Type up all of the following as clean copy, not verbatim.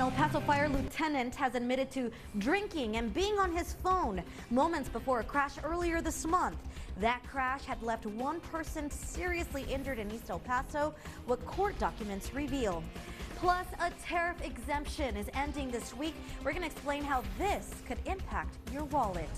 El Paso Fire Lieutenant has admitted to drinking and being on his phone moments before a crash earlier this month. That crash had left one person seriously injured in East El Paso, what court documents reveal. Plus, a tariff exemption is ending this week. We're going to explain how this could impact your wallet.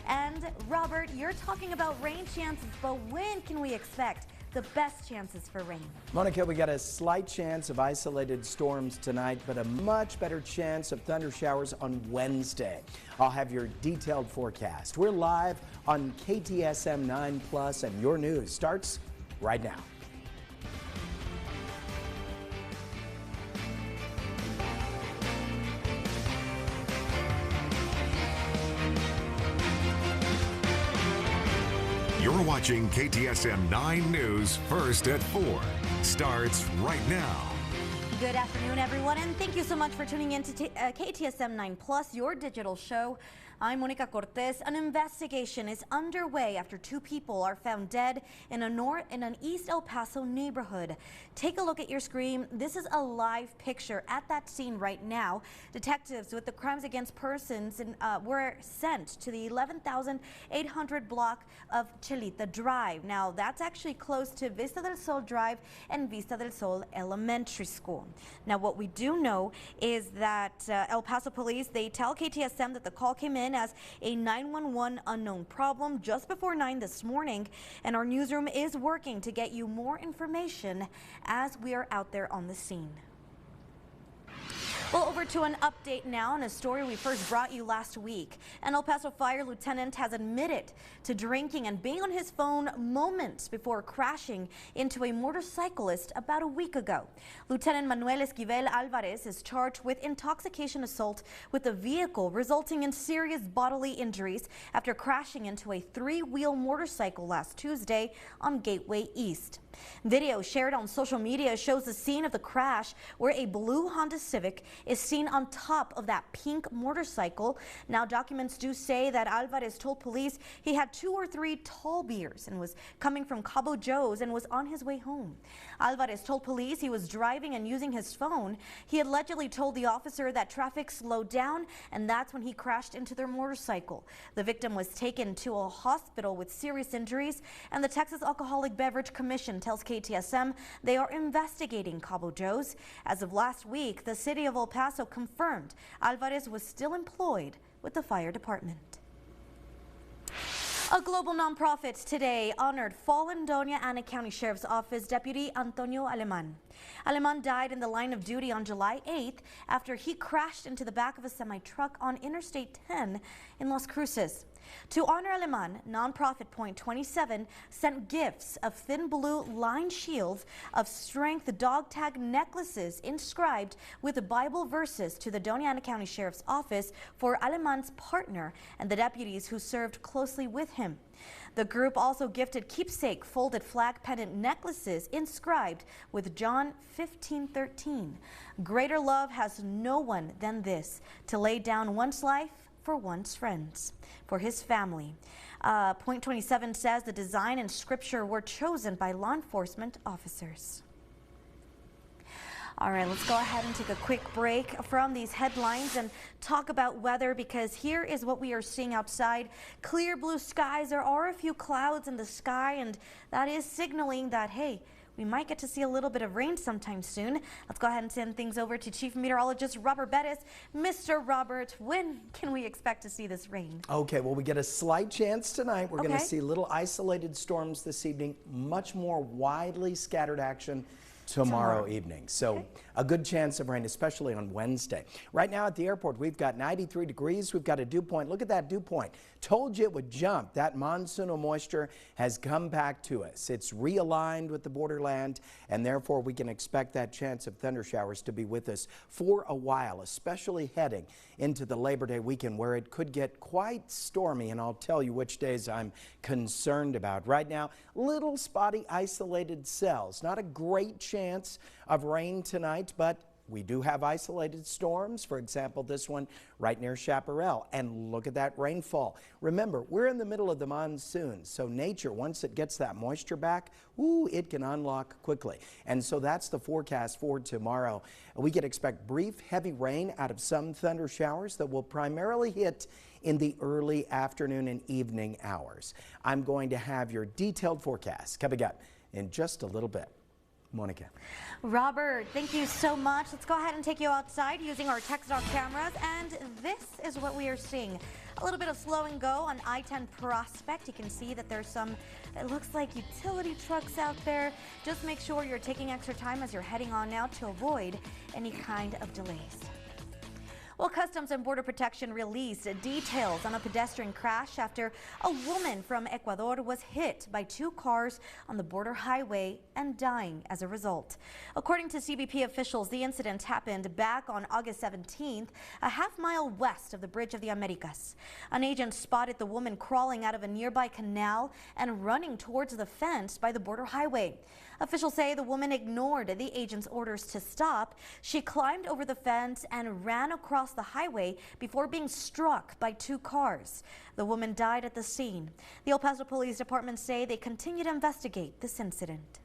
And Robert, you're talking about rain chances, but when can we expect the best chances for rain? Monica, we got a slight chance of isolated storms tonight, but a much better chance of thunder showers on Wednesday. I'll have your detailed forecast. We're live on KTSM 9+, and your news starts right now. You're watching KTSM 9 News first at 4. Starts right now. Good afternoon, everyone, and thank you so much for tuning in to KTSM 9+, your digital show. I'm Monica Cortez. An investigation is underway after two people are found dead in an East El Paso neighborhood. Take a look at your screen. This is a live picture at that scene right now. Detectives with the Crimes Against Persons were sent to the 11,800 block of Chelita Drive. Now, that's actually close to Vista del Sol Drive and Vista del Sol Elementary School. Now, what we do know is that El Paso police, they tell KTSM that the call came in as a 911 unknown problem just before 9 this morning, and our newsroom is working to get you more information as we are out there on the scene. Well, over to an update now on a story we first brought you last week. An El Paso Fire Lieutenant has admitted to drinking and being on his phone moments before crashing into a motorcyclist about a week ago. Lieutenant Manuel Esquivel Alvarez is charged with intoxication assault with a vehicle, resulting in serious bodily injuries after crashing into a three-wheel motorcycle last Tuesday on Gateway East. Video shared on social media shows the scene of the crash where a blue Honda Civic is seen on top of that pink motorcycle. Now, documents do say that Alvarez told police he had 2 or 3 tall beers and was coming from Cabo Joe's and was on his way home. Alvarez told police he was driving and using his phone. He allegedly told the officer that traffic slowed down, and that's when he crashed into their motorcycle. The victim was taken to a hospital with serious injuries, and the Texas Alcoholic Beverage Commission tells KTSM they are investigating Cabo Joe's. As of last week, the city of El Paso confirmed Alvarez was still employed with the fire department. A global nonprofit today honored fallen Doña Ana County Sheriff's Office Deputy Antonio Aleman. Aleman died in the line of duty on July 8th after he crashed into the back of a semi-truck on Interstate 10 in Las Cruces. To honor Aleman, nonprofit Point 27 sent gifts of thin blue lined shields of strength dog tag necklaces inscribed with Bible verses to the Doña Ana County Sheriff's Office for Aleman's partner and the deputies who served closely with him. The group also gifted keepsake folded flag pendant necklaces inscribed with John 15:13. Greater love has no one than this, to lay down one's life for one's friends, for his family. Point 27 says the design and scripture were chosen by law enforcement officers. All right, let's go ahead and take a quick break from these headlines and talk about weather, because here is what we are seeing outside. Clear blue skies. There are a few clouds in the sky, and that is signaling that, hey, we might get to see a little bit of rain sometime soon. Let's go ahead and send things over to Chief Meteorologist Robert Bettis. Mr. Robert, when can we expect to see this rain? Okay, well, we get a slight chance tonight. We're going to see little isolated storms this evening, much more widely scattered action tomorrow evening. So a good chance of rain, especially on Wednesday. Right now at the airport, we've got 93 degrees. We've got a dew point. Look at that dew point. Told you it would jump. That monsoonal moisture has come back to us. It's realigned with the borderland, and therefore we can expect that chance of thunder showers to be with us for a while, especially heading into the Labor Day weekend, where it could get quite stormy, and I'll tell you which days I'm concerned about. Right now, little spotty isolated cells. Not a great chance of rain tonight, but We do have isolated storms, for example, this one right near Chaparral, and look at that rainfall. Remember, we're in the middle of the monsoon, so nature, once it gets that moisture back, it can unlock quickly. And so that's the forecast for tomorrow. We can expect brief, heavy rain out of some thunder showers that will primarily hit in the early afternoon and evening hours. I'm going to have your detailed forecast coming up in just a little bit. Monica. Robert, thank you so much. Let's go ahead and take you outside using our TechStop cameras, and this is what we are seeing. A little bit of slow and go on I-10 Prospect. You can see that there's some, it looks like utility trucks out there. Just make sure you're taking extra time as you're heading on now to avoid any kind of delays. Well, Customs and Border Protection released details on a pedestrian crash after a woman from Ecuador was hit by two cars on the border highway and dying as a result. According to CBP officials, the incident happened back on August 17th, a half-mile west of the Bridge of the Americas. An agent spotted the woman crawling out of a nearby canal and running towards the fence by the border highway. Officials say the woman ignored the agent's orders to stop. She climbed over the fence and ran across the highway before being struck by two cars. The woman died at the scene. The El Paso Police Department say they continue to investigate this incident.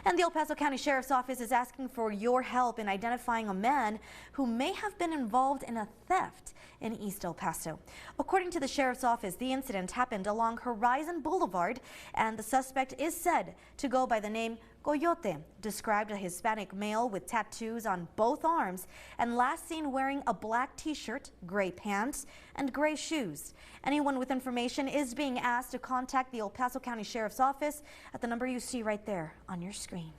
And the El Paso County Sheriff's Office is asking for your help in identifying a man who may have been involved in a theft in East El Paso. According to the Sheriff's Office, the incident happened along Horizon Boulevard, and the suspect is said to go by the name Coyote, described a Hispanic male with tattoos on both arms and last seen wearing a black t-shirt, gray pants, and gray shoes. Anyone with information is being asked to contact the El Paso County Sheriff's Office at the number you see right there on your screen.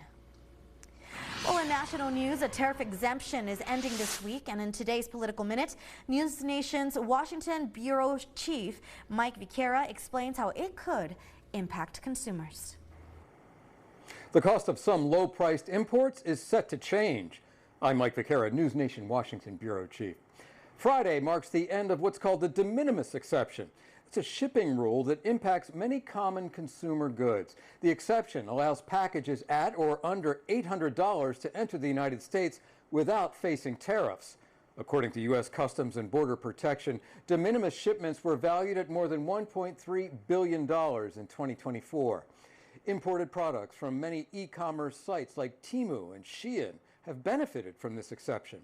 Well, in national news, a tariff exemption is ending this week, and in today's Political Minute, News Nation's Washington Bureau Chief Mike Viqueira explains how it could impact consumers. The cost of some low-priced imports is set to change. I'm Mike Viqueira, News Nation Washington Bureau Chief. Friday marks the end of what's called the de minimis exception. It's a shipping rule that impacts many common consumer goods. The exception allows packages at or under $800 to enter the United States without facing tariffs. According to U.S. Customs and Border Protection, de minimis shipments were valued at more than $1.3 billion in 2024. Imported products from many e-commerce sites like Temu and Shein have benefited from this exception.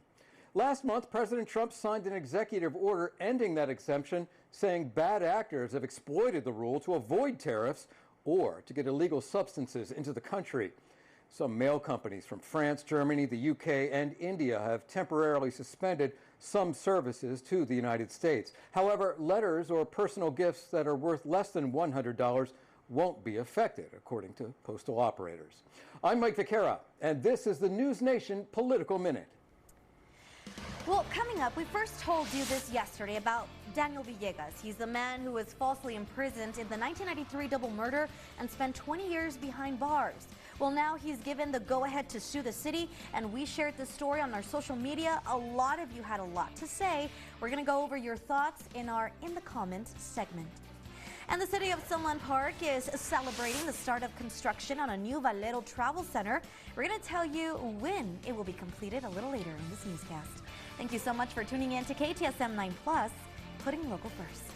Last month, President Trump signed an executive order ending that exemption, saying bad actors have exploited the rule to avoid tariffs or to get illegal substances into the country. Some mail companies from France, Germany, the UK, and India have temporarily suspended some services to the United States. However, letters or personal gifts that are worth less than $100 won't be affected, according to postal operators. I'm Mike Viqueira, and this is the News Nation Political Minute. Well, coming up, we first told you this yesterday about Daniel Villegas. He's the man who was falsely imprisoned in the 1993 double murder and spent 20 years behind bars. Well, now he's given the go-ahead to sue the city, and we shared this story on our social media. A lot of you had a lot to say. We're going to go over your thoughts in our In the Comments segment. And the city of Sunland Park is celebrating the start of construction on a new Valero travel center. We're going to tell you when it will be completed a little later in this newscast. Thank you so much for tuning in to KTSM 9+, putting local first.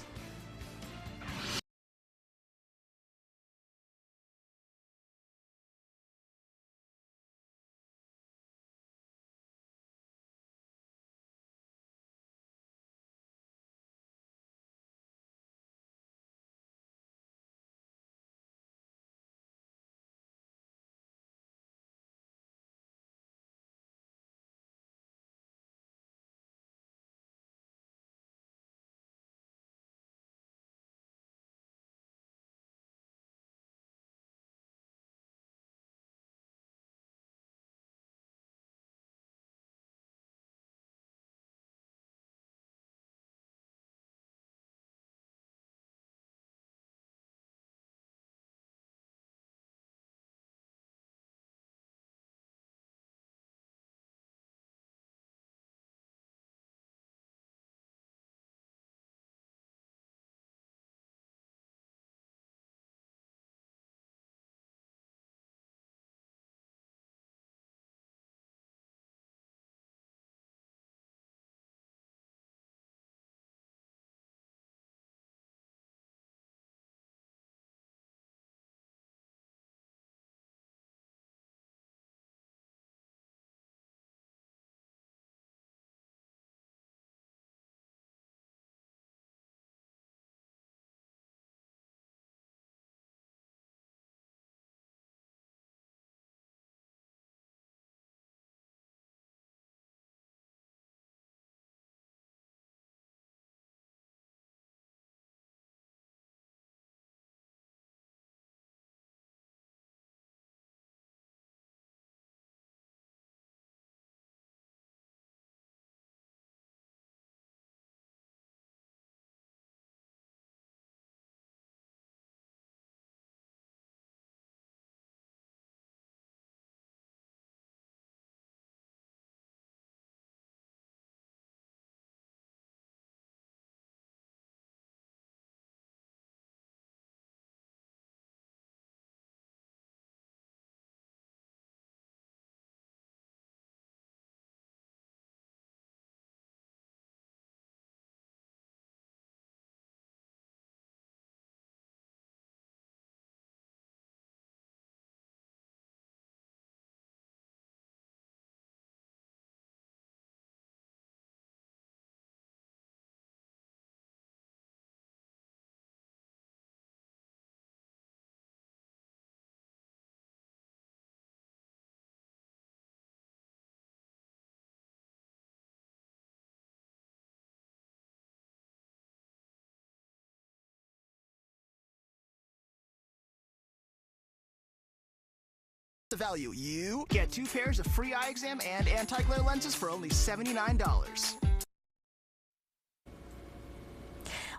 the value. You get 2 pairs of free eye exam and anti-glare lenses for only $79.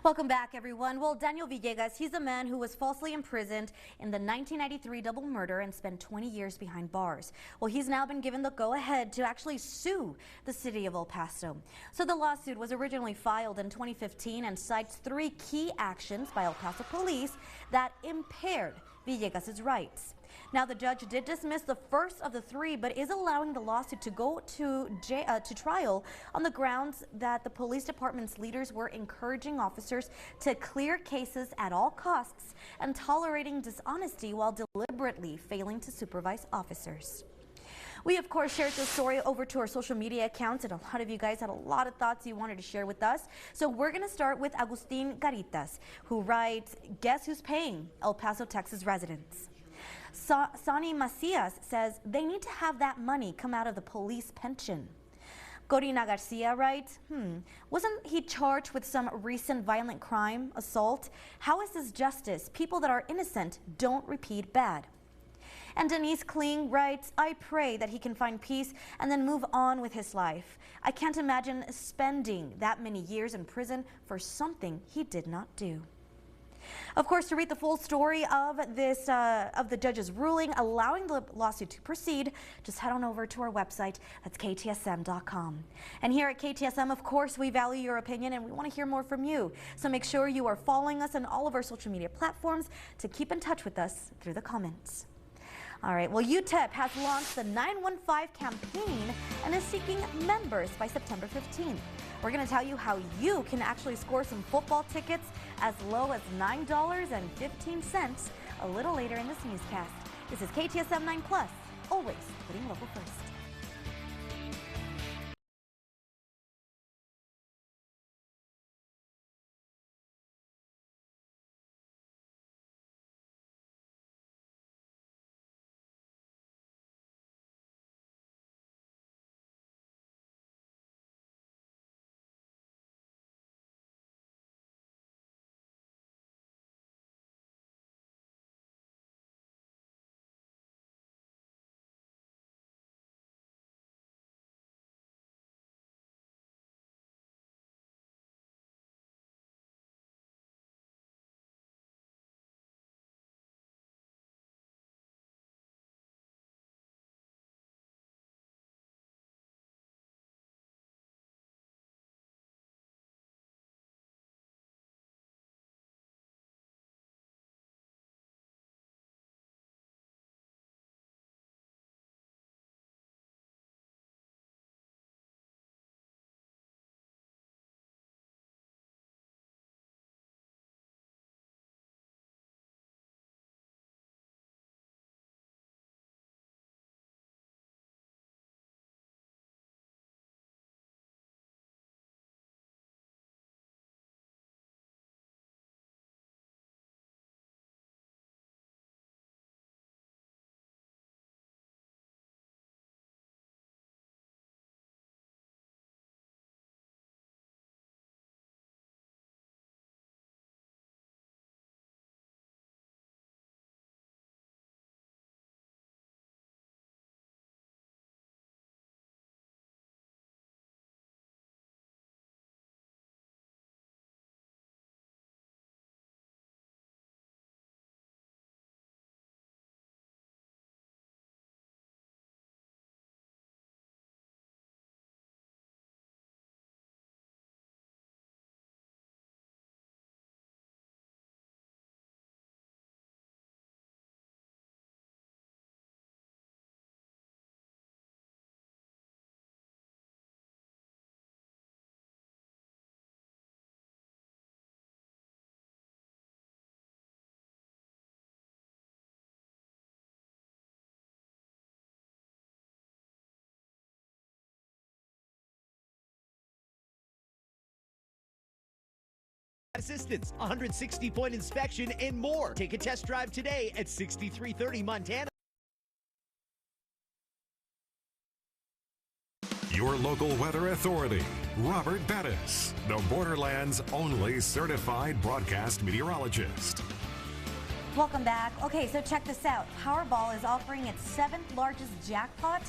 Welcome back, everyone. Well, Daniel Villegas, he's a man who was falsely imprisoned in the 1993 double murder and spent 20 years behind bars. Well, he's now been given the go-ahead to actually sue the city of El Paso. So the lawsuit was originally filed in 2015 and cites 3 key actions by El Paso police that impaired Villegas' rights. Now, the judge did dismiss the first of the 3, but is allowing the lawsuit to go to trial on the grounds that the police department's leaders were encouraging officers to clear cases at all costs and tolerating dishonesty while deliberately failing to supervise officers. We, of course, shared this story over to our social media accounts, and a lot of you guys had a lot of thoughts you wanted to share with us. So we're going to start with Agustin Caritas, who writes, "Guess who's paying? El Paso, Texas residents." Sonny Macias says they need to have that money come out of the police pension. Corina Garcia writes, wasn't he charged with some recent violent crime, assault? How is this justice? People that are innocent don't repeat bad. And Denise Kling writes, I pray that he can find peace and then move on with his life. I can't imagine spending that many years in prison for something he did not do. Of course, to read the full story of this, of the judge's ruling allowing the lawsuit to proceed, just head on over to our website. That's KTSM.com. And here at KTSM, of course, we value your opinion and we want to hear more from you. So make sure you are following us on all of our social media platforms to keep in touch with us through the comments. All right, well, UTEP has launched the 915 campaign and is seeking members by September 15th. We're going to tell you how you can actually score some football tickets as low as $9.15 a little later in this newscast. This is KTSM 9 Plus, always putting local first. Assistance, 160-point inspection, and more. Take a test drive today at 6330 Montana. Your local weather authority, Robert Bettis, the Borderland's only certified broadcast meteorologist. Welcome back. Okay, so check this out. Powerball is offering its 7th largest jackpot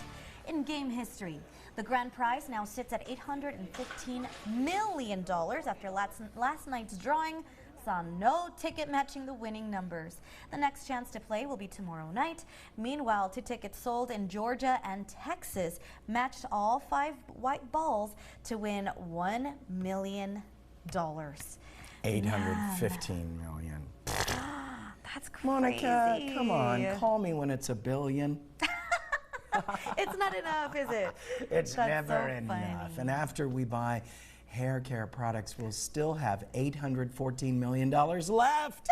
in game history. The grand prize now sits at $815 million after last night's drawing saw no ticket matching the winning numbers. The next chance to play will be tomorrow night. Meanwhile, 2 tickets sold in Georgia and Texas matched all 5 white balls to win $1 million. 815 million. That's crazy. Monica, come on, call me when it's a billion. It's not enough, is it? It's That's never so enough. funny. And after we buy hair care products, we'll still have $814 million left.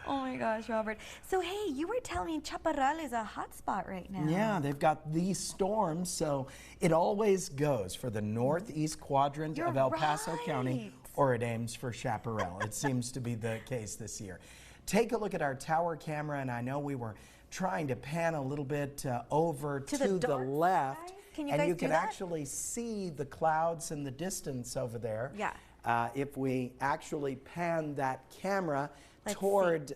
Oh my gosh, Robert. So hey, you were telling me Chaparral is a hot spot right now. Yeah, they've got these storms, so it always goes for the northeast quadrant of El Paso County, or it aims for Chaparral. It seems to be the case this year. Take a look at our tower camera, and I know we were trying to pan a little bit over to the left, and you can actually see the clouds in the distance over there. Yeah. If we actually pan that camera toward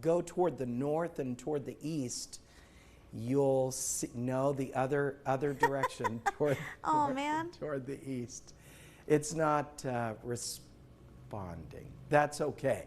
go toward the north and toward the east, you'll see, no, the other direction toward, toward the east. It's not responding. That's okay.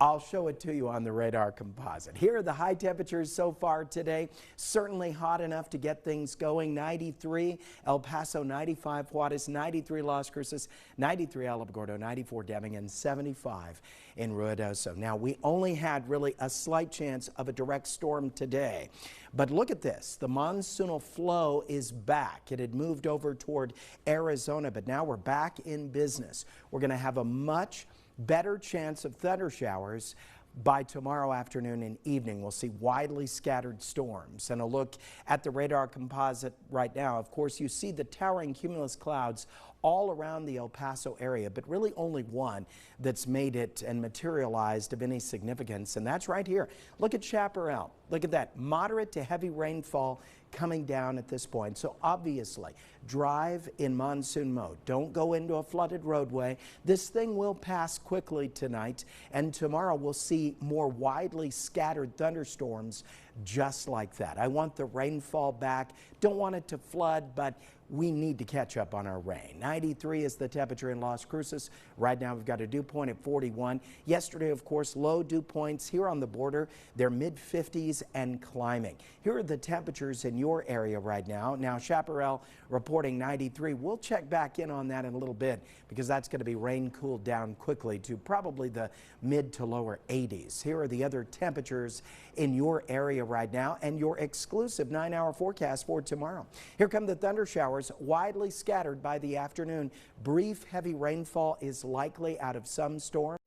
I'll show it to you on the radar composite. Here are the high temperatures so far today. Certainly hot enough to get things going. 93 El Paso, 95 Juarez, 93 Las Cruces, 93 Alamogordo, 94 Deming, and 75 in Ruidoso. Now, we only had really a slight chance of a direct storm today. But look at this. The monsoonal flow is back. It had moved over toward Arizona, but now we're back in business. We're going to have a much better chance of thunder showers by tomorrow afternoon and evening. We'll see widely scattered storms. And a look at the radar composite right now. Of course, you see the towering cumulus clouds all around the El Paso area, but really only one that's made it and materialized of any significance, and that's right here. Look at Chaparral. Look at that. Moderate to heavy rainfall coming down at this point. So obviously, drive in monsoon mode. Don't go into a flooded roadway. This thing will pass quickly tonight, and tomorrow we'll see more widely scattered thunderstorms just like that. I want the rainfall back. Don't want it to flood, but we need to catch up on our rain. 93 is the temperature in Las Cruces. Right now we've got a dew point at 41. Yesterday, of course, low dew points here on the border. They're mid-50s and climbing. Here are the temperatures in your area right now. Now, Chaparral reporting 93. We'll check back in on that in a little bit because that's going to be rain cooled down quickly to probably the mid to lower 80s. Here are the other temperatures in your area right now and your exclusive 9-hour forecast for tomorrow. Here come the thunder showers, widely scattered by the afternoon. Brief heavy rainfall is likely out of some storms.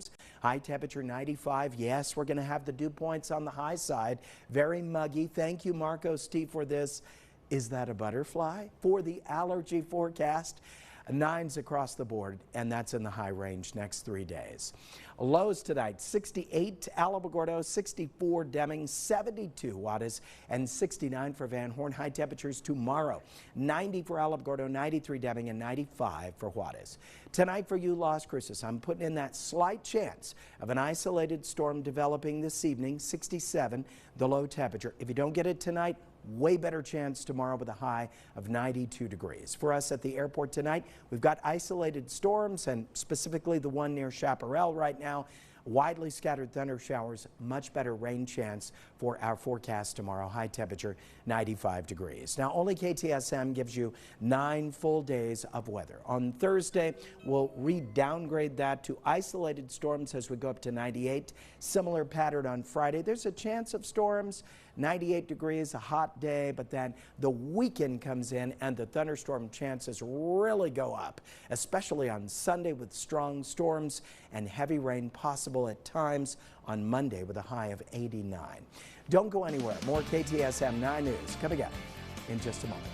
High temperature 95. Yes, we're going to have the dew points on the high side. Very muggy. Thank you, Marco Steve, for this. Is that a butterfly? For the allergy forecast, 9s across the board, and that's in the high range next 3 days. Lows tonight, 68 Alamogordo, 64 Deming, 72 Juarez, and 69 for Van Horn. High temperatures tomorrow, 90 for Alamogordo, 93 Deming, and 95 for Juarez. Tonight for you, Las Cruces, I'm putting in that slight chance of an isolated storm developing this evening, 67, the low temperature. If you don't get it tonight, way better chance tomorrow with a high of 92 degrees. For us at the airport tonight, we've got isolated storms, and specifically the one near Chaparral right now. Widely scattered thunder showers, much better rain chance for our forecast tomorrow. High temperature 95 degrees. Now, only KTSM gives you 9 full days of weather. On Thursday, we'll re-downgrade that to isolated storms as we go up to 98. Similar pattern on Friday. There's a chance of storms. 98 degrees, a hot day, but then the weekend comes in and the thunderstorm chances really go up, especially on Sunday with strong storms and heavy rain possible at times on Monday with a high of 89. Don't go anywhere. More KTSM 9 News coming up in just a moment.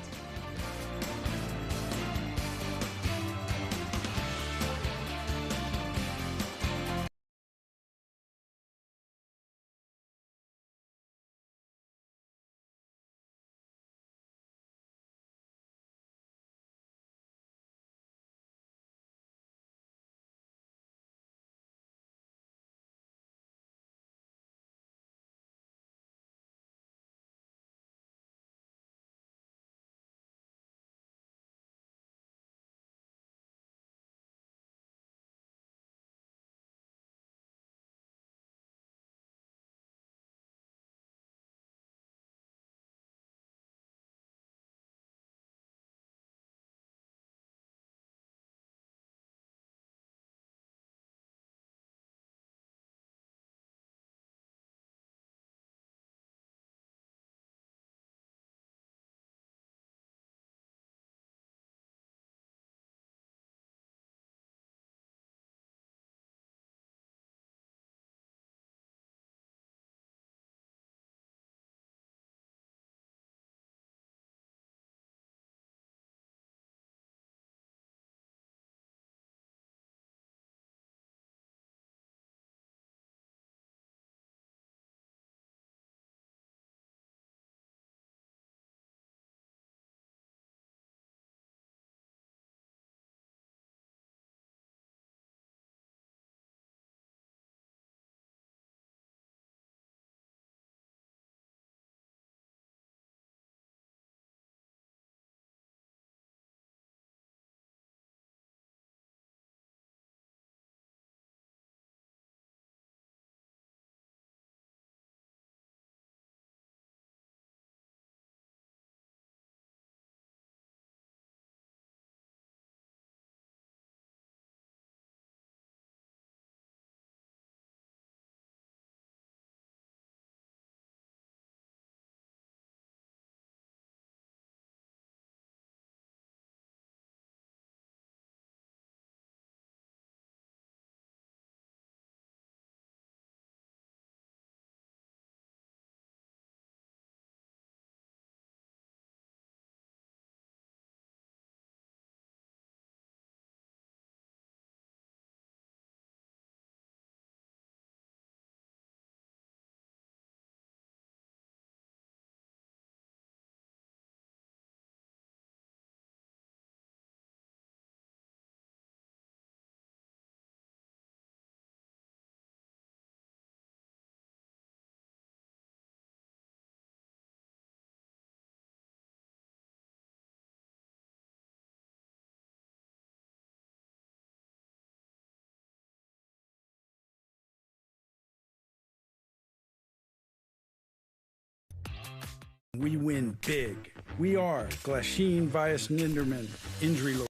We win big. We are Glasheen Vyas Ninderman, injury law.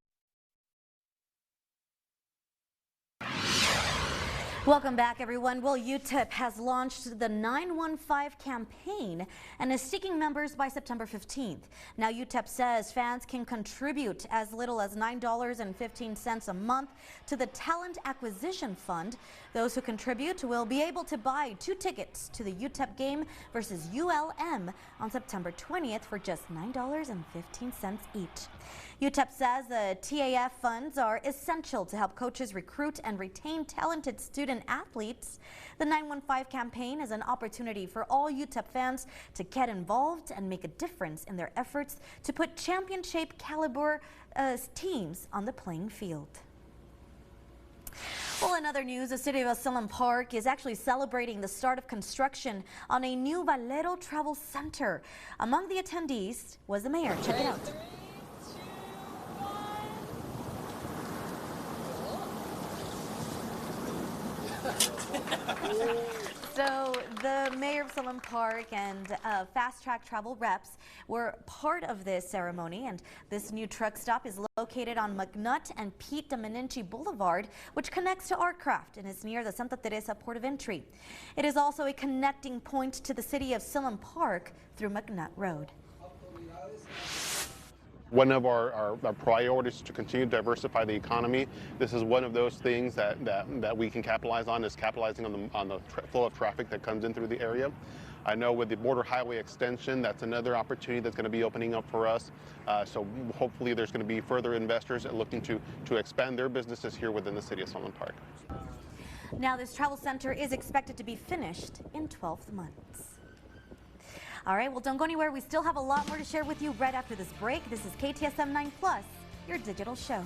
Welcome back, everyone. Well, UTEP has launched the 915 campaign and is seeking members by September 15th. Now, UTEP says fans can contribute as little as $9.15 a month to the Talent Acquisition Fund. Those who contribute will be able to buy 2 tickets to the UTEP game versus ULM on September 20th for just $9.15 each. UTEP says the TAF funds are essential to help coaches recruit and retain talented student athletes. The 915 campaign is an opportunity for all UTEP fans to get involved and make a difference in their efforts to put championship caliber teams on the playing field. Well, in other news, the city of Asylum Park is actually celebrating the start of construction on a new Valero Travel Center. Among the attendees was the mayor. Check it out. So the mayor of Asylum Park and Fast Track Travel reps were part of this ceremony, and this new truck stop is located on McNutt and Pete Domenici Boulevard, which connects to Artcraft and is near the Santa Teresa port of entry. It is also a connecting point to the city of Asylum Park through McNutt Road. One of our priorities is to continue to diversify the economy. This is one of those things that we can capitalize on, is capitalizing on the flow of traffic that comes in through the area. I know with the border highway extension, that's another opportunity that's going to be opening up for us. So hopefully there's going to be further investors looking to expand their businesses here within the city of Asylum Park. Now, this travel center is expected to be finished in 12 months. All right, well, don't go anywhere. We still have a lot more to share with you right after this break. This is KTSM 9 Plus, your digital show.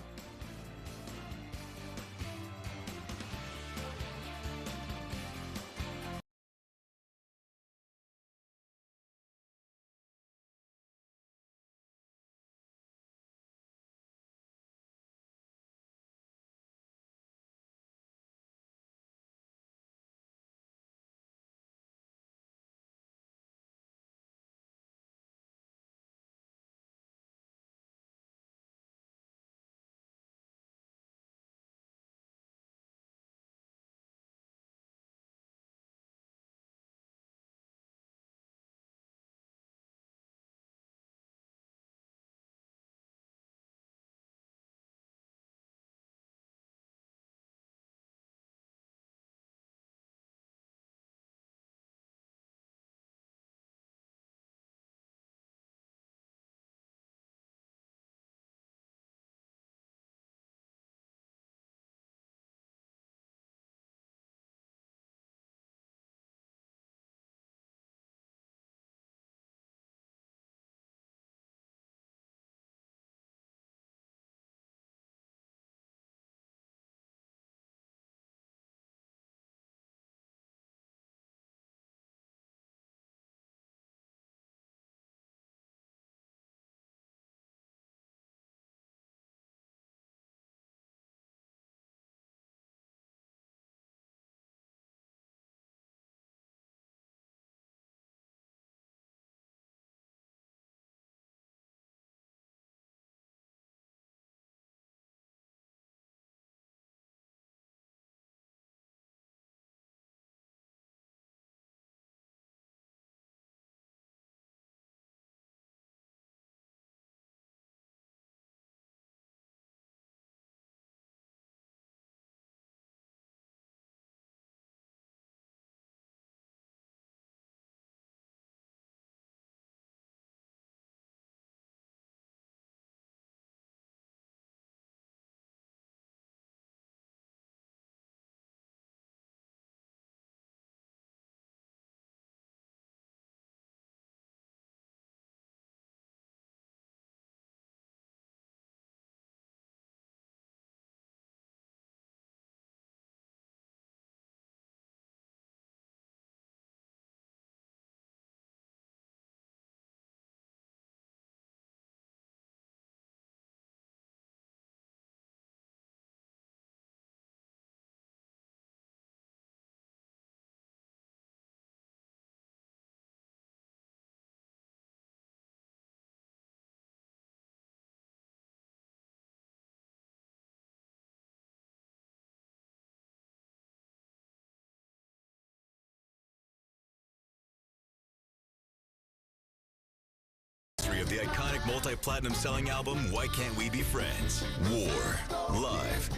of the iconic multi-platinum selling album, Why Can't We Be Friends? War, live.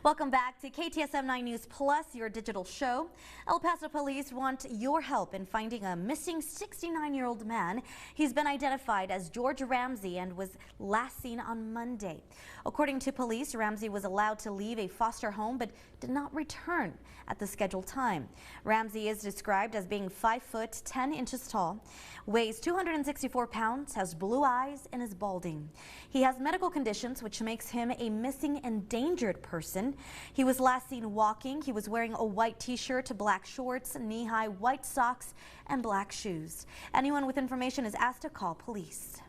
Welcome back to KTSM 9 News Plus, your digital show. El Paso police want your help in finding a missing 69-year-old man. He's been identified as George Ramsey and was last seen on Monday. According to police, Ramsey was allowed to leave a foster home but did not return at the scheduled time. Ramsey is described as being 5 foot 10 inches tall, weighs 264 pounds, has blue eyes, and is balding. He has medical conditions which makes him a missing endangered person. He was last seen walking. He was wearing a white t-shirt, black shorts, knee-high white socks, and black shoes. Anyone with information is asked to call police.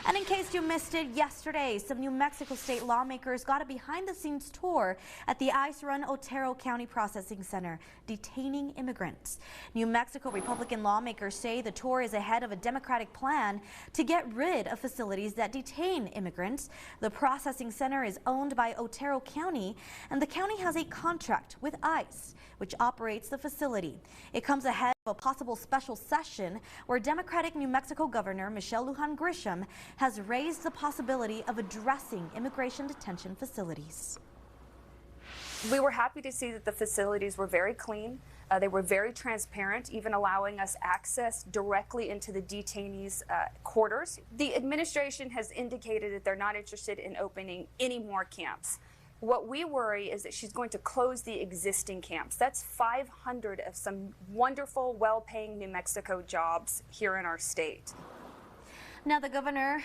And in case you missed it yesterday, some New Mexico state lawmakers got a behind-the-scenes tour at the ICE-run Otero County Processing Center, detaining immigrants. New Mexico Republican lawmakers say the tour is ahead of a Democratic plan to get rid of facilities that detain immigrants. The processing center is owned by Otero County, and the county has a contract with ICE, which operates the facility. It comes ahead of a possible special session where Democratic New Mexico Governor Michelle Lujan Grisham has raised the possibility of addressing immigration detention facilities. We were happy to see that the facilities were very clean. They were very transparent, even allowing us access directly into the detainees' quarters. The administration has indicated that they're not interested in opening any more camps. What we worry is that she's going to close the existing camps. That's 500 of some wonderful, well-paying New Mexico jobs here in our state. Now, the governor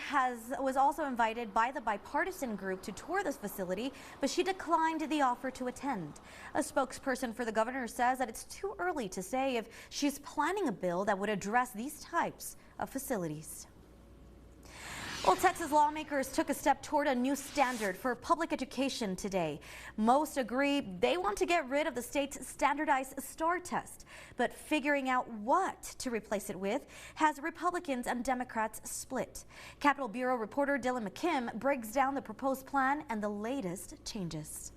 was also invited by the bipartisan group to tour this facility, but she declined the offer to attend. A spokesperson for the governor says that it's too early to say if she's planning a bill that would address these types of facilities. Well, Texas lawmakers took a step toward a new standard for public education today. Most agree they want to get rid of the state's standardized STAR test, but figuring out what to replace it with has Republicans and Democrats split. Capitol Bureau reporter Dylan McKim breaks down the proposed plan and the latest changes.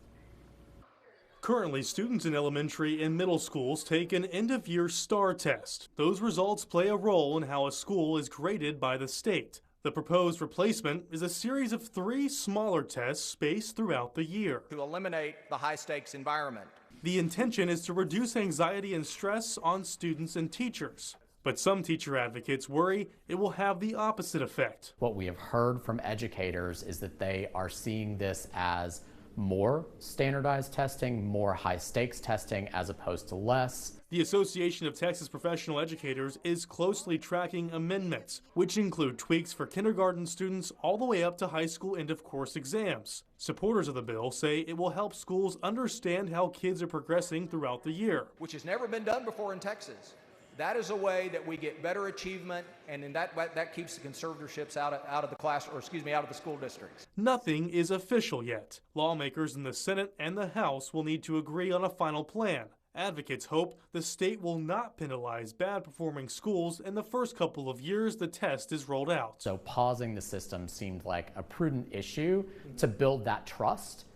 Currently, students in elementary and middle schools take an end-of-year STAR test. Those results play a role in how a school is graded by the state. The proposed replacement is a series of 3 smaller tests spaced throughout the year to eliminate the high-stakes environment. The intention is to reduce anxiety and stress on students and teachers. But some teacher advocates worry it will have the opposite effect. What we have heard from educators is that they are seeing this as more standardized testing, more high-stakes testing as opposed to less. The Association of Texas Professional Educators is closely tracking amendments, which include tweaks for kindergarten students all the way up to high school end-of-course exams. Supporters of the bill say it will help schools understand how kids are progressing throughout the year, which has never been done before in Texas. That is a way that we get better achievement, and in that keeps the conservatorships out of the class, or excuse me, out of the school districts. Nothing is official yet. Lawmakers in the Senate and the House will need to agree on a final plan. Advocates hope the state will not penalize bad-performing schools in the first couple of years the test is rolled out. So pausing the system seemed like a prudent issue to build that trust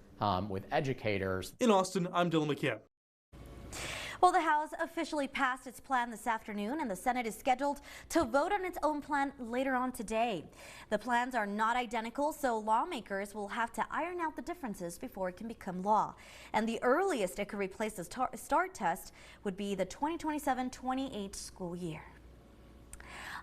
with educators. In Austin, I'm Dylan McKim. Well, the House officially passed its plan this afternoon, and the Senate is scheduled to vote on its own plan later on today. The plans are not identical, so lawmakers will have to iron out the differences before it can become law. And the earliest it could replace the STAR test would be the 2027-28 school year.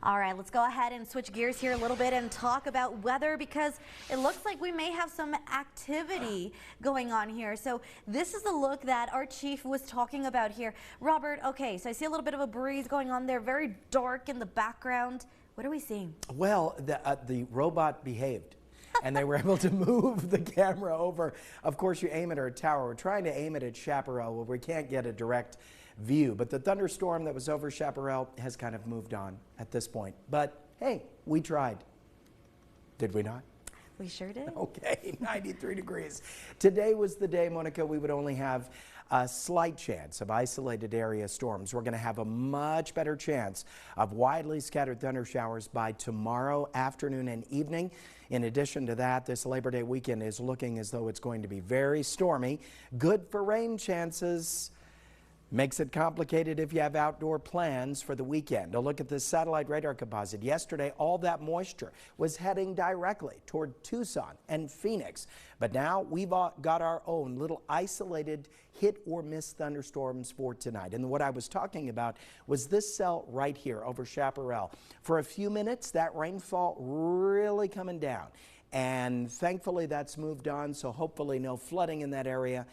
All right, let's go ahead and switch gears here a little bit and talk about weather, because it looks like we may have some activity going on here. So this is the look that our chief was talking about here. Robert, okay, so I see a little bit of a breeze going on there, very dark in the background. What are we seeing? Well, the robot behaved. And they were able to move the camera over. Of course, you aim it at a tower. We're trying to aim it at Chaparral where we can't get a direct view. But the thunderstorm that was over Chaparral has kind of moved on at this point. But hey, we tried. Did we not? We sure did. Okay, 93 degrees. Today was the day, Monica, we would only have a slight chance of isolated area storms. We're going to have a much better chance of widely scattered thunder showers by tomorrow afternoon and evening. In addition to that, this Labor Day weekend is looking as though it's going to be very stormy. Good for rain chances. Makes it complicated if you have outdoor plans for the weekend. A look at this satellite radar composite. Yesterday, all that moisture was heading directly toward Tucson and Phoenix. But now we've got our own little isolated hit or miss thunderstorms for tonight. And what I was talking about was this cell right here over Chaparral. For a few minutes, that rainfall really coming down. And thankfully that's moved on, so hopefully no flooding in that area.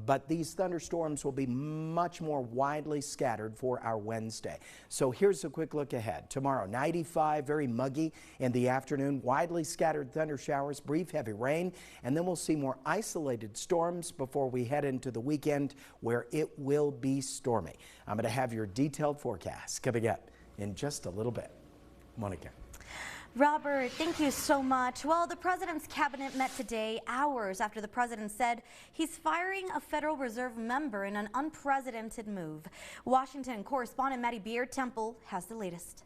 But these thunderstorms will be much more widely scattered for our Wednesday. So here's a quick look ahead. Tomorrow, 95, very muggy in the afternoon, widely scattered thunder showers, brief heavy rain, and then we'll see more isolated storms before we head into the weekend where it will be stormy. I'm going to have your detailed forecast coming up in just a little bit. Monica. Robert, thank you so much. Well, the president's cabinet met today, hours after the president said he's firing a Federal Reserve member in an unprecedented move. Washington correspondent Maddie Beer-Temple has the latest.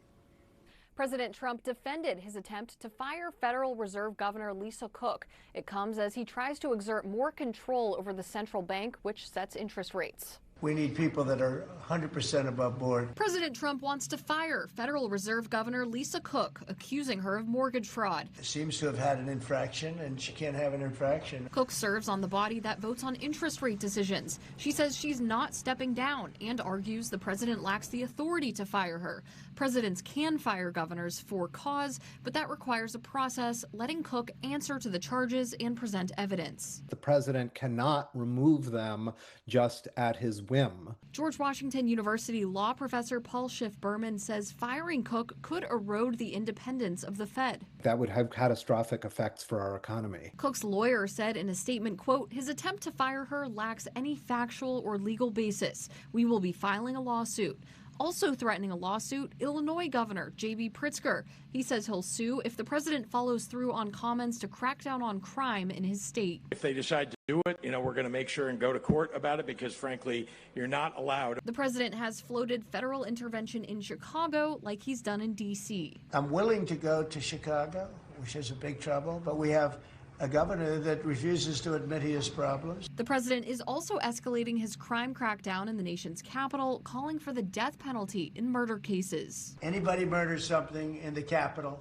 President Trump defended his attempt to fire Federal Reserve Governor Lisa Cook. It comes as he tries to exert more control over the central bank, which sets interest rates. We need people that are 100% above board. President Trump wants to fire Federal Reserve Governor Lisa Cook, accusing her of mortgage fraud. Seems to have had an infraction, and she can't have an infraction. Cook serves on the body that votes on interest rate decisions. She says she's not stepping down and argues the president lacks the authority to fire her. Presidents can fire governors for cause, but that requires a process, letting Cook answer to the charges and present evidence. The president cannot remove them just at his whim. George Washington University law professor Paul Schiff-Berman says firing Cook could erode the independence of the Fed. That would have catastrophic effects for our economy. Cook's lawyer said in a statement, quote, his attempt to fire her lacks any factual or legal basis. We will be filing a lawsuit. Also threatening a lawsuit, Illinois Governor J.B. Pritzker. He says he'll sue if the president follows through on comments to crack down on crime in his state. If they decide to do it, we're going to make sure and go to court about it because, frankly, you're not allowed. The president has floated federal intervention in Chicago like he's done in D.C. I'm willing to go to Chicago, which is a big trouble, but we have a governor that refuses to admit he has problems. The president is also escalating his crime crackdown in the nation's capital, calling for the death penalty in murder cases. Anybody murders something in the capital,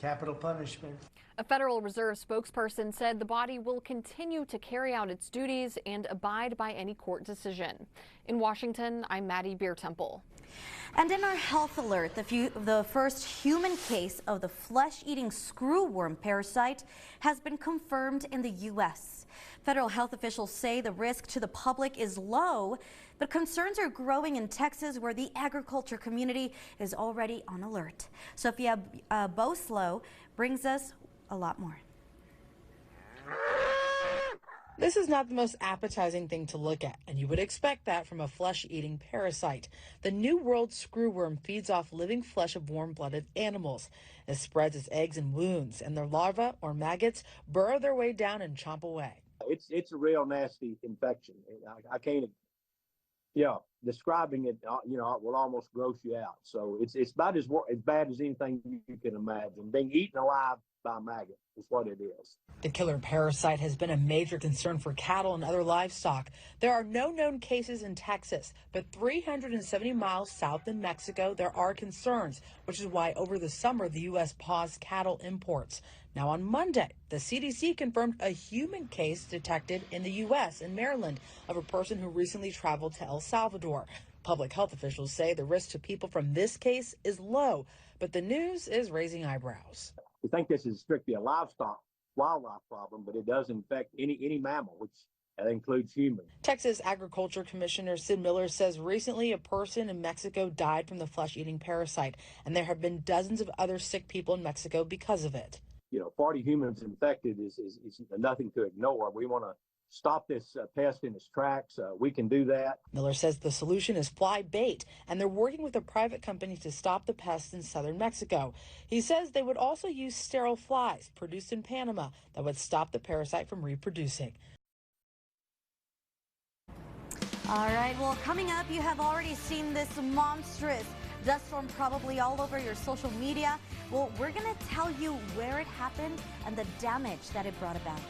capital punishment. A Federal Reserve spokesperson said the body will continue to carry out its duties and abide by any court decision. In Washington, I'm Maddie Beer-Temple. And in our health alert, the first human case of the flesh-eating screwworm parasite has been confirmed in the U.S. Federal health officials say the risk to the public is low, but concerns are growing in Texas, where the agriculture community is already on alert. Sophia Boslow brings us a lot more. This is not the most appetizing thing to look at, and you would expect that from a flesh-eating parasite. The New World screwworm feeds off living flesh of warm-blooded animals. It spreads its eggs in wounds, and their larvae, or maggots, burrow their way down and chomp away. It's a real nasty infection. I can't, describing it, will almost gross you out. So it's about as bad as anything you can imagine. Being eaten alive by a maggot is what it is. The killer parasite has been a major concern for cattle and other livestock. There are no known cases in Texas, but 370 miles south in Mexico, there are concerns, which is why over the summer the U.S. paused cattle imports. Now on Monday, the CDC confirmed a human case detected in the U.S. in Maryland of a person who recently traveled to El Salvador. Public health officials say the risk to people from this case is low, but the news is raising eyebrows. We think this is strictly a wildlife problem, but it does infect any mammal, which includes humans. Texas Agriculture Commissioner Sid Miller says recently a person in Mexico died from the flesh-eating parasite, and there have been dozens of other sick people in Mexico because of it. 40 humans infected is nothing to ignore. We want to stop this pest in its tracks. We can do that. Miller says the solution is fly bait, and they're working with a private company to stop the pest in southern Mexico. He says they would also use sterile flies produced in Panama that would stop the parasite from reproducing. All right, well, coming up, you have already seen this monstrous dust storm probably all over your social media. Well, we're going to tell you where it happened and the damage that it brought about.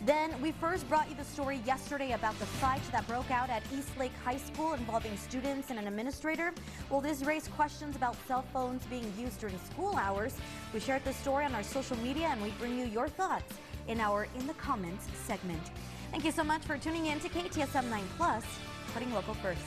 Then we first brought you the story yesterday about the fight that broke out at Eastlake High School involving students and an administrator. Well, this raised questions about cell phones being used during school hours. We shared the story on our social media, and we bring you your thoughts in our In the Comments segment. Thank you so much for tuning in to KTSM 9+, putting local first.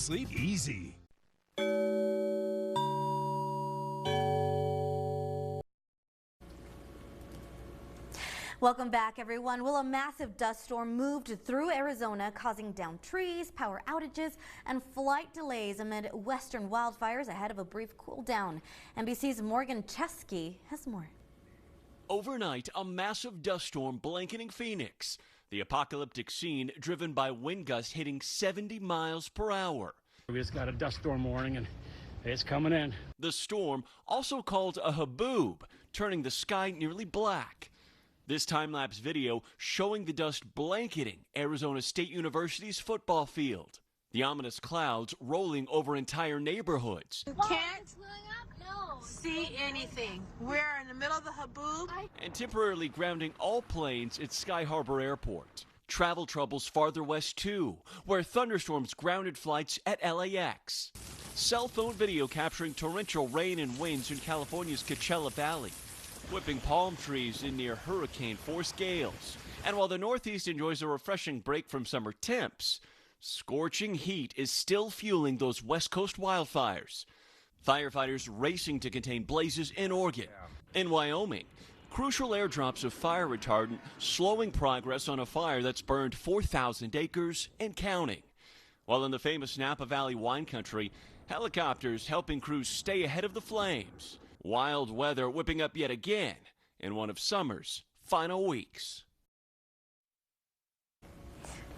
Sleep easy. Welcome back, everyone. Well, a massive dust storm moved through Arizona, causing downed trees, power outages, and flight delays amid western wildfires ahead of a brief cool down. NBC's Morgan Chesky has more. Overnight, a massive dust storm blanketing Phoenix. The apocalyptic scene driven by wind gusts hitting 70 miles per hour. We just got a dust storm warning and it's coming in. The storm, also called a haboob, turning the sky nearly black. This time-lapse video showing the dust blanketing Arizona State University's football field. The ominous clouds rolling over entire neighborhoods. Can't see anything. We're in the middle of the haboob. And temporarily grounding all planes at Sky Harbor Airport. Travel troubles farther west too, where thunderstorms grounded flights at LAX. Cell phone video capturing torrential rain and winds in California's Coachella Valley, whipping palm trees in near hurricane-force gales. And while the Northeast enjoys a refreshing break from summer temps, scorching heat is still fueling those West Coast wildfires. Firefighters racing to contain blazes in Oregon. In Wyoming, crucial airdrops of fire retardant slowing progress on a fire that's burned 4,000 acres and counting. While in the famous Napa Valley wine country, helicopters helping crews stay ahead of the flames. Wild weather whipping up yet again in one of summer's final weeks.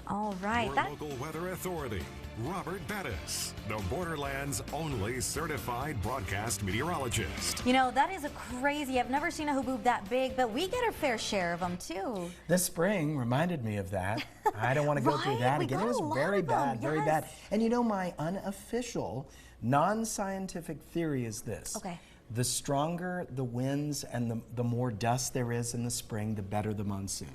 All right. Your local weather authority, Robert Bettis, the Borderland's only certified broadcast meteorologist. You know, that is a crazy. I've never seen a haboob that big, but we get our fair share of them too. This spring reminded me of that. I don't want to go through that again. It was very bad, very bad. And you know, my unofficial, non-scientific theory is this. Okay. The stronger the winds and the more dust there is in the spring, the better the monsoon.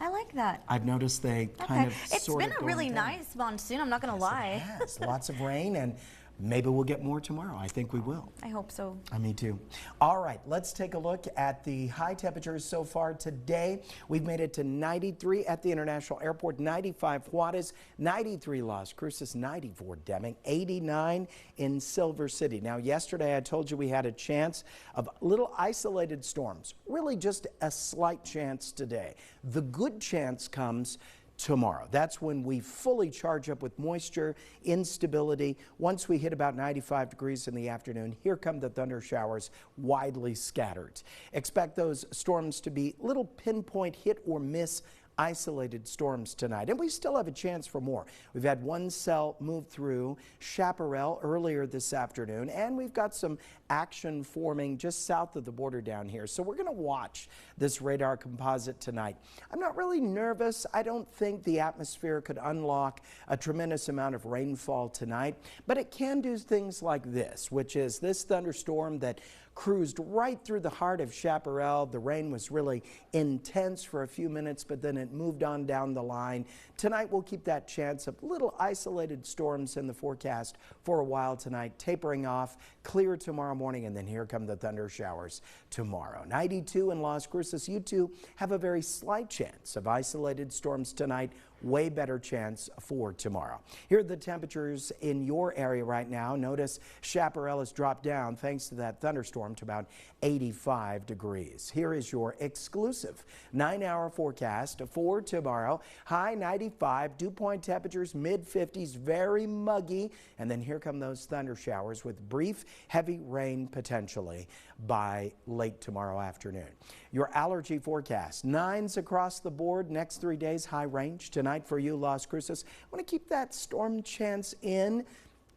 I like that. I've noticed they kind of It's sort been of a really going down. nice monsoon, I'm not going to lie. Yes, lots of rain, and maybe we'll get more tomorrow. I think we will. I hope so. Me too. All right, let's take a look at the high temperatures so far today. We've made it to 93 at the International Airport, 95 Juarez, 93 Las Cruces, 94 Deming, 89 in Silver City. Now, yesterday I told you we had a chance of little isolated storms, really just a slight chance today. The good chance comes tomorrow. That's when we fully charge up with moisture, instability. Once we hit about 95 degrees in the afternoon, here come the thunder showers widely scattered. Expect those storms to be little pinpoint hit or miss isolated storms tonight, and we still have a chance for more. We've had one cell move through Chaparral earlier this afternoon, and we've got some action forming just south of the border down here. So we're going to watch this radar composite tonight. I'm not really nervous. I don't think the atmosphere could unlock a tremendous amount of rainfall tonight, but it can do things like this, which is this thunderstorm that cruised right through the heart of Chaparral. The rain was really intense for a few minutes, but then it moved on down the line. Tonight we'll keep that chance of little isolated storms in the forecast for a while tonight, tapering off, clear tomorrow morning, and then here come the thunder showers tomorrow. 92 in Las Cruces. You two have a very slight chance of isolated storms tonight. Way better chance for tomorrow. Here are the temperatures in your area right now. Notice Chaparral has dropped down thanks to that thunderstorm to about 85 degrees. Here is your exclusive 9-hour forecast for tomorrow. High 95, dew point temperatures mid-50s, very muggy. And then here come those thunder showers with brief, heavy rain potentially by late tomorrow afternoon. Your allergy forecast, 9s across the board. Next 3 days, high range. Tonight for you, Las Cruces. I want to keep that storm chance in.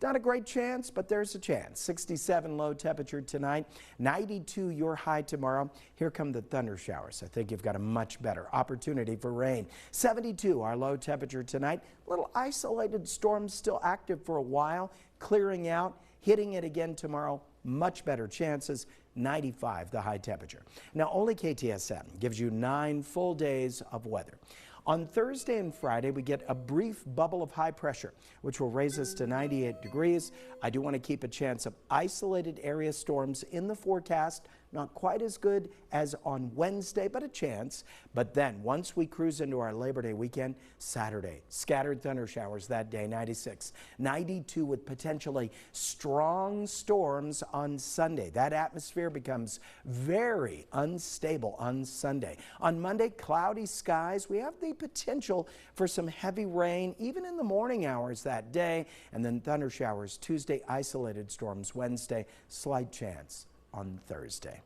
Not a great chance, but there's a chance. 67 low temperature tonight, 92 your high tomorrow. Here come the thunder showers. I think you've got a much better opportunity for rain. 72 our low temperature tonight. Little isolated storms still active for a while, clearing out, hitting it again tomorrow. Much better chances. 95 the high temperature. Now only KTSM gives you 9 full days of weather. On Thursday and Friday, we get a brief bubble of high pressure, which will raise us to 98 degrees. I do want to keep a chance of isolated area storms in the forecast. Not quite as good as on Wednesday, but a chance. But then once we cruise into our Labor Day weekend, Saturday, scattered thunder showers that day, 96. 92 with potentially strong storms on Sunday. That atmosphere becomes very unstable on Sunday. On Monday, cloudy skies. We have the potential for some heavy rain, even in the morning hours that day. And then thunder showers Tuesday, isolated storms Wednesday, slight chance on Thursday.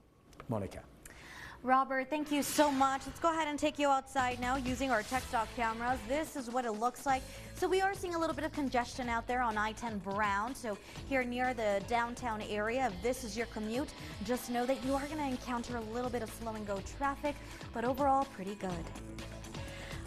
Monica. Robert, thank you so much. Let's go ahead and take you outside now using our tech stock cameras. This is what it looks like. So we are seeing a little bit of congestion out there on I-10 Brown. So here near the downtown area, if this is your commute, just know that you are going to encounter a little bit of slow and go traffic, but overall pretty good.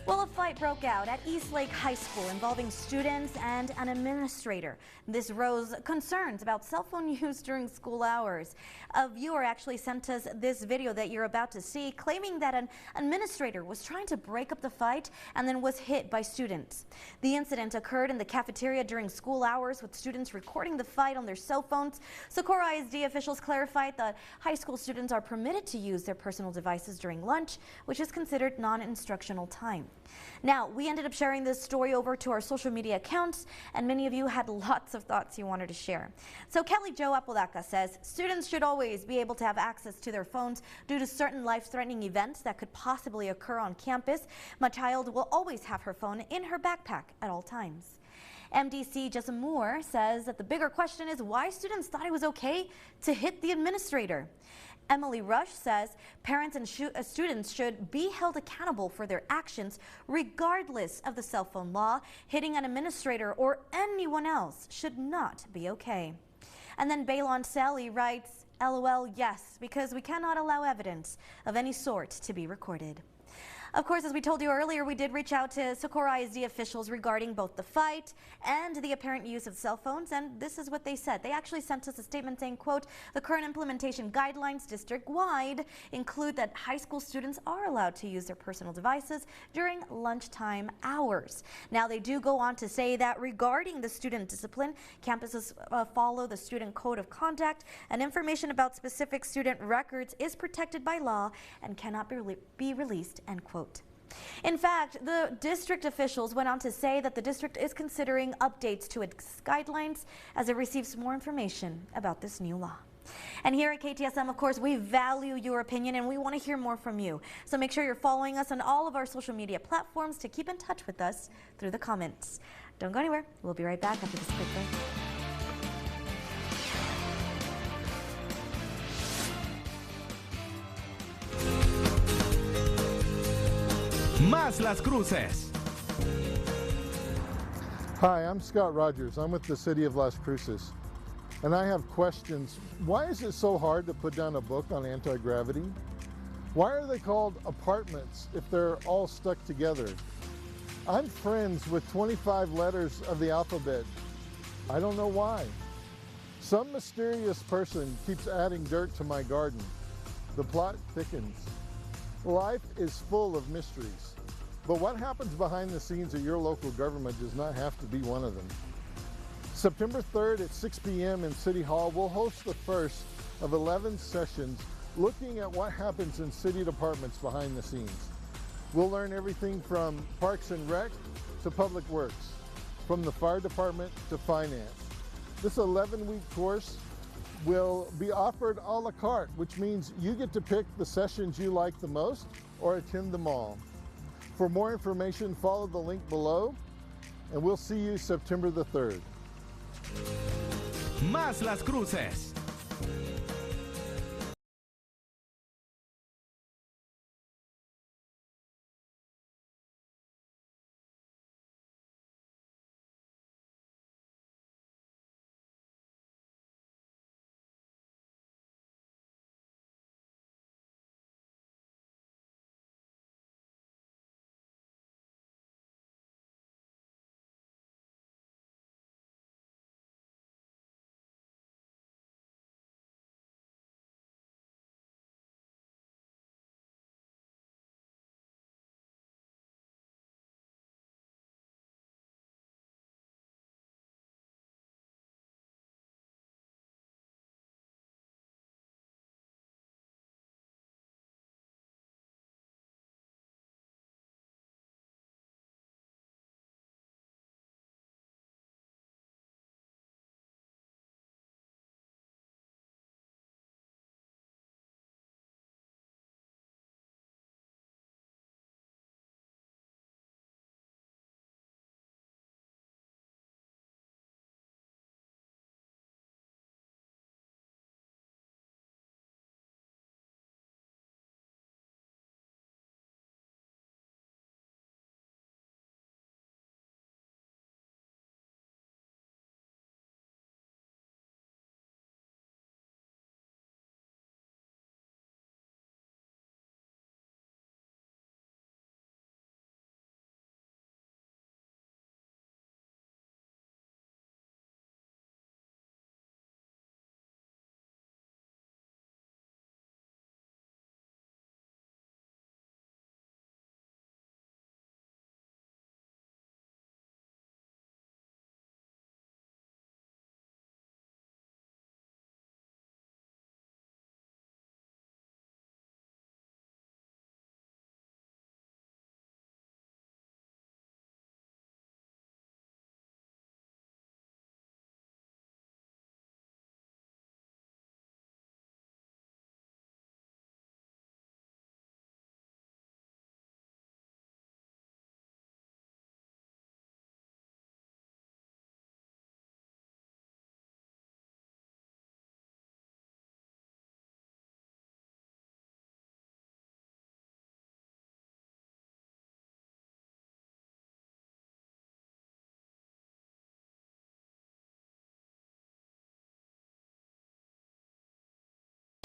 Well, a fight broke out at Eastlake High School involving students and an administrator. This rose concerns about cell phone use during school hours. A viewer actually sent us this video that you're about to see, claiming that an administrator was trying to break up the fight and then was hit by students. The incident occurred in the cafeteria during school hours, with students recording the fight on their cell phones. Socorro ISD officials clarified that high school students are permitted to use their personal devices during lunch, which is considered non-instructional time. Now, we ended up sharing this story over to our social media accounts, and many of you had lots of thoughts you wanted to share. So Kelly Jo Apodaca says students should always be able to have access to their phones due to certain life-threatening events that could possibly occur on campus. My child will always have her phone in her backpack at all times. MDC Jessa Moore says that the bigger question is why students thought it was okay to hit the administrator. Emily Rush says parents and students should be held accountable for their actions regardless of the cell phone law. Hitting an administrator or anyone else should not be okay. And then Baylon Sally writes, LOL, yes, because we cannot allow evidence of any sort to be recorded. Of course, as we told you earlier, we did reach out to Socorro ISD officials regarding both the fight and the apparent use of cell phones, and this is what they said. They actually sent us a statement saying, quote, the current implementation guidelines district-wide include that high school students are allowed to use their personal devices during lunchtime hours. Now, they do go on to say that regarding the student discipline, campuses follow the student code of conduct, and information about specific student records is protected by law and cannot be released, end quote. In fact, the district officials went on to say that the district is considering updates to its guidelines as it receives more information about this new law. And here at KTSM, of course, we value your opinion and we want to hear more from you. So make sure you're following us on all of our social media platforms to keep in touch with us through the comments. Don't go anywhere. We'll be right back after this quick break. Más las cruces. Hi, I'm Scott Rogers. I'm with the City of Las Cruces, and I have questions. Why is it so hard to put down a book on anti-gravity? Why are they called apartments if they're all stuck together? I'm friends with 25 letters of the alphabet. I don't know why. Some mysterious person keeps adding dirt to my garden. The plot thickens. Life is full of mysteries, but what happens behind the scenes of your local government does not have to be one of them. September 3rd at 6 p.m. in City Hall, we'll host the first of 11 sessions looking at what happens in city departments behind the scenes. We'll learn everything from Parks and Rec to Public Works, from the fire department to finance. This 11-week course will be offered a la carte, which means you get to pick the sessions you like the most or attend them all. For more information, follow the link below, and we'll see you September the 3rd. Más las cruces.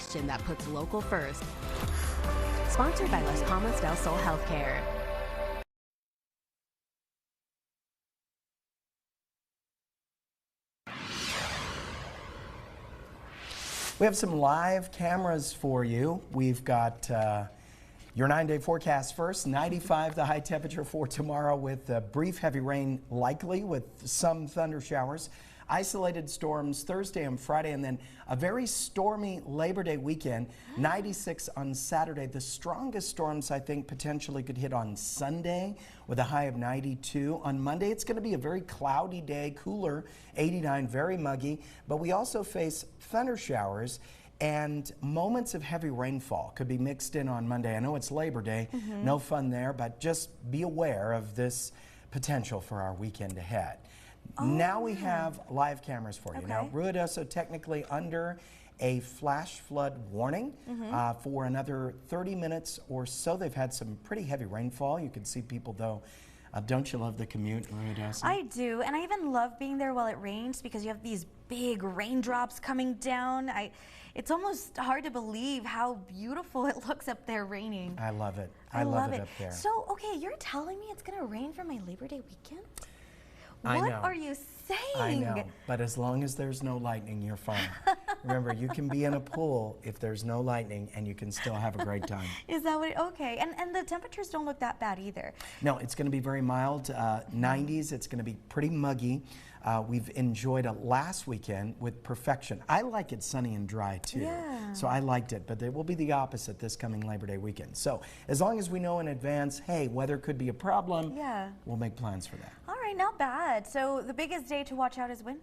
station that puts local first. Sponsored by Las Palmas del Sol Healthcare. We have some live cameras for you. We've got your 9-day forecast first. 95 the high temperature for tomorrow with brief heavy rain likely with some thunder showers. Isolated storms Thursday and Friday, and then a very stormy Labor Day weekend. 96 on Saturday. The strongest storms I think potentially could hit on Sunday with a high of 92. On Monday it's going to be a very cloudy day, cooler, 89, very muggy. But we also face thunder showers and moments of heavy rainfall could be mixed in on Monday. I know it's Labor Day, no fun there, but just be aware of this potential for our weekend ahead. Now we have live cameras for you. Now, Ruidoso technically under a flash flood warning for another 30 minutes or so. They've had some pretty heavy rainfall. You can see people, though. Don't you love the commute, Ruidoso? I do, and I even love being there while it rains because you have these big raindrops coming down. It's almost hard to believe how beautiful it looks up there raining. I love it. I love it up there. So, okay, you're telling me it's going to rain for my Labor Day weekend? I What know. are you saying? I know, but as long as there's no lightning, you're fine. Remember, you can be in a pool if there's no lightning and you can still have a great time. Is that what? Okay, and the temperatures don't look that bad either. No, it's going to be very mild, 90s. It's going to be pretty muggy. We've enjoyed it last weekend with perfection. I like it sunny and dry too, so I liked it, but it will be the opposite this coming Labor Day weekend. So as long as we know in advance, hey, weather could be a problem, we'll make plans for that. All right, not bad. So the biggest day to watch out is when?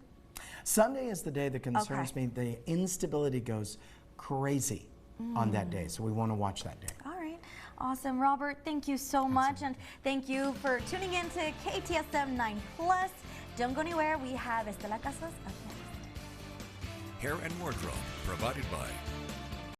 Sunday is the day that concerns me. The instability goes crazy on that day, so we want to watch that day. All right, awesome. Robert, thank you so much, and thank you for tuning in to KTSM 9+. Don't go anywhere. We have Estela Casas up next. Hair and wardrobe provided by